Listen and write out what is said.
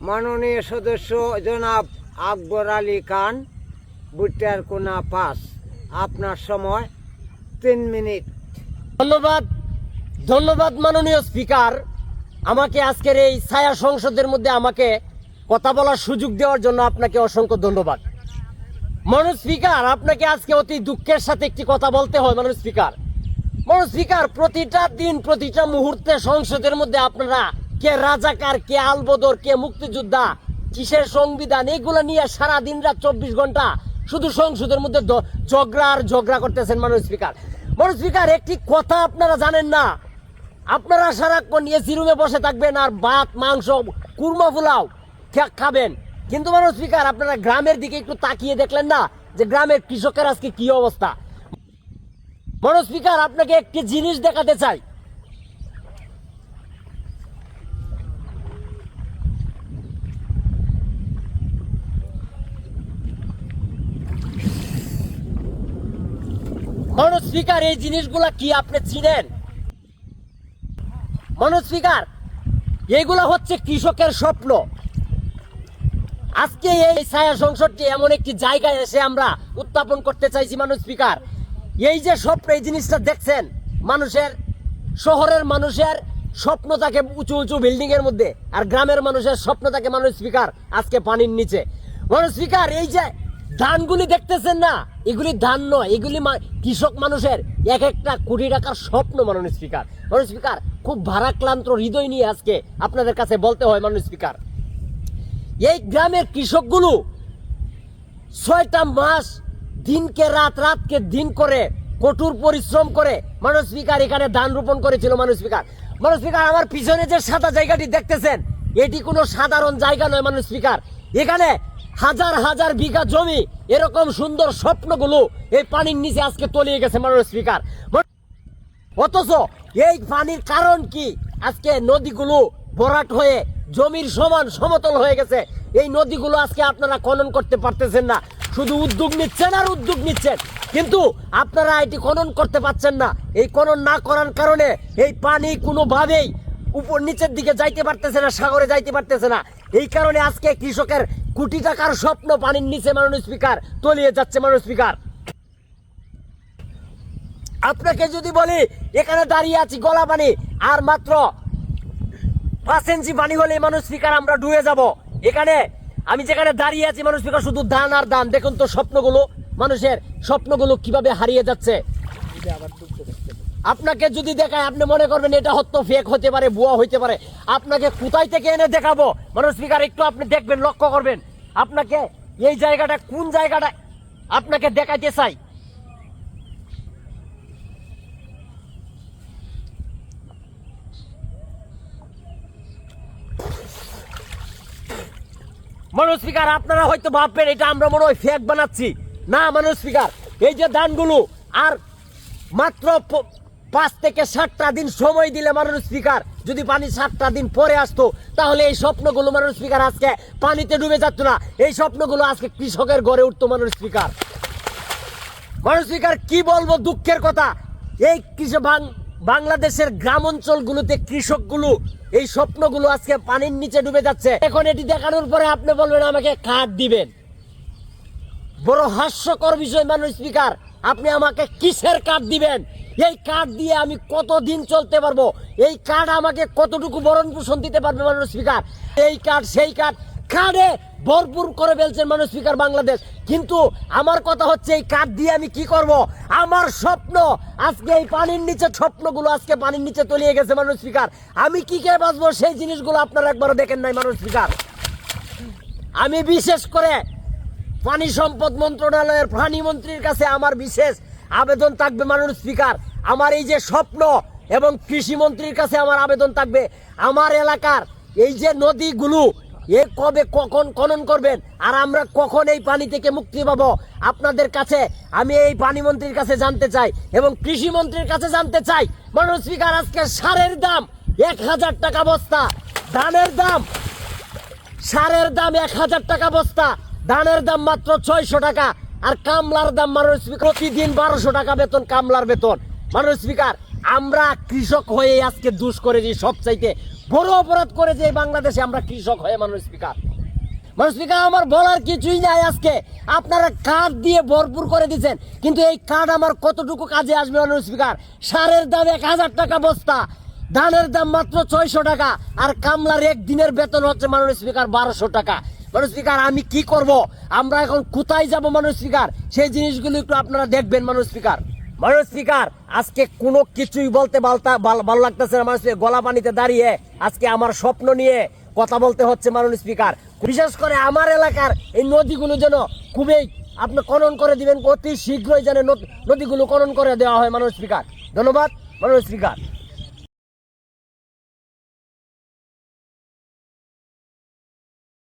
মাননীয় সদস্য জনাব আকবর আলী খান, ভুট্টারকোনা 5। আপনার সময় 3 মিনিট। ধন্যবাদ মাননীয় স্পিকার, আমাকে আজকের এই ছায়া সংসদের মধ্যে আমাকে কথা বলার সুযোগ দেওয়ার জন্য আপনাকে অসংখ্য ধন্যবাদ। মাননীয় স্পিকার, আপনাকে আজকে অতি দুঃখের সাথে একটি কথা বলতে হয়। মাননীয় স্পিকার, প্রতিটা দিন প্রতিটা মুহূর্তে সংসদের মধ্যে আপনারা কে রাজাকার, কে আলবদর, কে মুক্তিযোদ্ধা, কিসের সংবিধান, এগুলো নিয়ে সারা দিন রাত 24 ঘন্টা শুধু সংসদের মধ্যে ঝগড়া করতেছেন। মাননীয় স্পিকার, একটি কথা আপনারা জানেন না, আপনারা সারাক্ষণ এসি রুমে বসে থাকবেন আর ভাত মাংস কুরমা পোলাও খাবেন, কিন্তু মাননীয় স্পিকার আপনারা গ্রামের দিকে একটু তাকিয়ে দেখলেন না যে গ্রামের কৃষকের আজকে কি অবস্থা। মাননীয় স্পিকার, আপনাকে একটি জিনিস দেখাতে চাই। মাননীয় স্পিকার, এই জিনিসগুলা কি আপনি চিনেন? মাননীয় স্পিকার, এইগুলা হচ্ছে কৃষকের স্বপ্ন। আজকে এই ছায়া সংসদটি এমন একটি জায়গায় এসে আমরা উত্থাপন করতে চাইছি। মাননীয় স্পিকার, এই যে স্বপ্ন, এই জিনিসটা দেখছেন, মানুষের, শহরের মানুষের স্বপ্ন থাকে উঁচু উঁচু বিল্ডিং এর মধ্যে, আর গ্রামের মানুষের স্বপ্ন থাকে মাননীয় স্পিকার আজকে পানির নিচে। মাননীয় স্পিকার, এই যে ধানগুলি দেখতেছেন না, এগুলি ধান নয়, এগুলি কৃষক মানুষের এক একটা কোটি টাকার স্বপ্ন। মাননীয় স্পিকার, খুব ভারাক্রান্ত হৃদয় নিয়ে আজকে আপনাদের কাছে বলতে হয় মাননীয় স্পিকার, এই গ্রামের কৃষকগুলো 6টা মাস দিনকে রাত, রাতকে দিন করে কঠোর পরিশ্রম করে মাননীয় স্পিকার এখানে ধান রোপণ করেছিল। মাননীয় স্পিকার, আমার পিছনে যে সাদা জায়গাটি দেখতেছেন, এটি কোনো সাধারণ জায়গা নয়। মাননীয় স্পিকার, এখানে হাজার হাজার বিঘা জমি, এরকম সুন্দর স্বপ্নগুলো এই পানির নিচে আজকে তলিয়ে গেছে। মাননীয় স্পিকার, অথচ এই পানির কারণ কি? আজকে নদীগুলো ভরাট হয়ে জমির সমান সমতল হয়ে গেছে। এই নদীগুলো আজকে আপনারা খনন করতে পারতেছেন না, শুধু উদ্যোগ নিচ্ছেন আর উদ্যোগ নিচ্ছেন, কিন্তু আপনারা এটি খনন করতে পারছেন না। এই খনন না করার কারণে এই পানি কোনোভাবেই উপর নিচের দিকে যাইতে পারতেছে না, সাগরে যাইতে পারতেছে না। এই কারণে আজকে কৃষকের কোটি টাকার স্বপ্ন পানির নিচে মাননীয় স্পিকার তলিয়ে যাচ্ছে। মাননীয় স্পিকার, আপনাকে যদি বলি এখানে দাঁড়িয়ে আছি গলা পানি, আর মাত্র 5 ইঞ্চি পানি হলে মাননীয় স্পিকার আমরা ডুবে যাব। এখানে আমি যেখানে দাঁড়িয়ে আছি মাননীয় স্পিকার, শুধু ধান আর ধান। দেখুন তো স্বপ্নগুলো, মানুষের স্বপ্নগুলো কিভাবে হারিয়ে যাচ্ছে। আপনাকে যদি দেখায় আপনি মনে করবেন এটা হয়তো ফেক হতে পারে, ভুয়া হইতে পারে। আপনাকে কোথায় থেকে এনে দেখাবো মাননীয় স্পিকার, একটু আপনি দেখবেন, লক্ষ্য করবেন। আপনাকে এই জায়গাটা কোন জায়গাটা আপনাকে দেখাইতে চাই। মাননীয় স্পিকার, আপনারা হয়তো ভাববেন এটা আমরা মনে হয় ফেক বানাচ্ছি। না মাননীয় স্পিকার, এই যে ধানগুলো আর মাত্র 5 থেকে 7টা দিন সময় দিলে মাননীয় স্পিকার, যদি পানি 7টা দিন পরে আসতো, তাহলে এই স্বপ্নগুলো মাননীয় স্পিকার আজকে পানিতে ডুবে যেত না। এই স্বপ্নগুলো আজকে কৃষকের ঘরে উঠতো। মাননীয় স্পিকার, কি বলবো দুঃখের কথা, এই বাংলাদেশের গ্রাম অঞ্চলগুলোতে কৃষকগুলো এই স্বপ্নগুলো আজকে পানির নিচে ডুবে যাচ্ছে। এখন এটি দেখানোর পরে আপনি বলবেন আমাকে কার্ড দিবেন। বড় হাস্যকর বিষয় মাননীয় স্পিকার, আপনি আমাকে কিসের কার্ড দিবেন? এই কার্ড দিয়ে আমি কতদিন চলতে পারবো? এই কার্ড আমাকে কতটুকু ভরণ পোষণ দিতে পারবে? মাননীয় স্পিকার, এই কার্ড সেই কার্ডে ভরপুর করে ফেলছেন মাননীয় স্পিকার বাংলাদেশ। কিন্তু আমার কথা হচ্ছে এই কার্ড দিয়ে আমি কি করব? আমার স্বপ্ন আজকে এই পানির নিচে, স্বপ্নগুলো আজকে পানির নিচে তলিয়ে গেছে। মাননীয় স্পিকার, আমি কি কে বাঁচবো সেই জিনিসগুলো আপনারা একবারও দেখেন নাই। মাননীয় স্পিকার, আমি বিশেষ করে পানি সম্পদ মন্ত্রণালয়ের পানি মন্ত্রীর কাছে আমার বিশেষ আবেদন থাকবে। মাননীয় স্পিকার, আমার এই যে স্বপ্ন, এবং কৃষি মন্ত্রীর কাছে আমার আবেদন থাকবে, আমার এলাকার এই যে নদীগুলো এ কবে কখন খনন করবেন, আর আমরা কখন এই পানি থেকে মুক্তি পাবো? আপনাদের কাছে আমি এই পানি মন্ত্রীর কাছে জানতে চাই এবং কৃষি মন্ত্রীর কাছে জানতে চাই। মাননীয় স্পিকার, আজকে সারের দাম 1000 টাকা বস্তা, ধানের দাম, সারের দাম 1000 টাকা বস্তা, ধানের দাম মাত্র 600 টাকা, আর কামলার দাম মাননীয় স্পিকার প্রতিদিন 1200 টাকা বেতন, কামলার বেতন। মাননীয় স্পিকার, আমরা কৃষক হয়ে আজকে দুষ করেছি সবচাইতে বড় অপরাধ করে যে এই বাংলাদেশে আমরা কৃষক হয়ে মানুষ স্পিকার। মানুষ স্পিকার, আমার বলার কিছুই নাই আজকে। আপনারা কার্ড দিয়ে ভরপুর করে দিচ্ছেন, কিন্তু এই কার্ড আমার কতটুকু কাজে আসবে মানুষ স্পিকার? সারের দাম 1000 টাকা বস্তা, ধানের দাম মাত্র 600 টাকা, আর কামলার একদিনের বেতন হচ্ছে মানুষ স্পিকার 1200 টাকা। মানুষ স্পিকার, আমি কি করব? আমরা এখন কোথায় যাব মানুষ স্পিকার? সেই জিনিসগুলো একটু আপনারা দেখবেন মানুষ স্পিকার। মানুষ স্পিকার, আজকে কোনো কিছুই বলতে ভালো লাগতেছে না মানুষ স্পিকার। গলা পানিতে দাঁড়িয়ে আজকে আমার স্বপ্ন নিয়ে কথা বলতে হচ্ছে মানুষ স্পিকার। বিশেষ করে আমার এলাকার এই নদীগুলো যেন খুবই আপনি খনন করে দিবেন, অতি শীঘ্রই যেন নদীগুলো খনন করে দেওয়া হয় মানুষ স্পিকার। ধন্যবাদ মানুষ স্পিকার।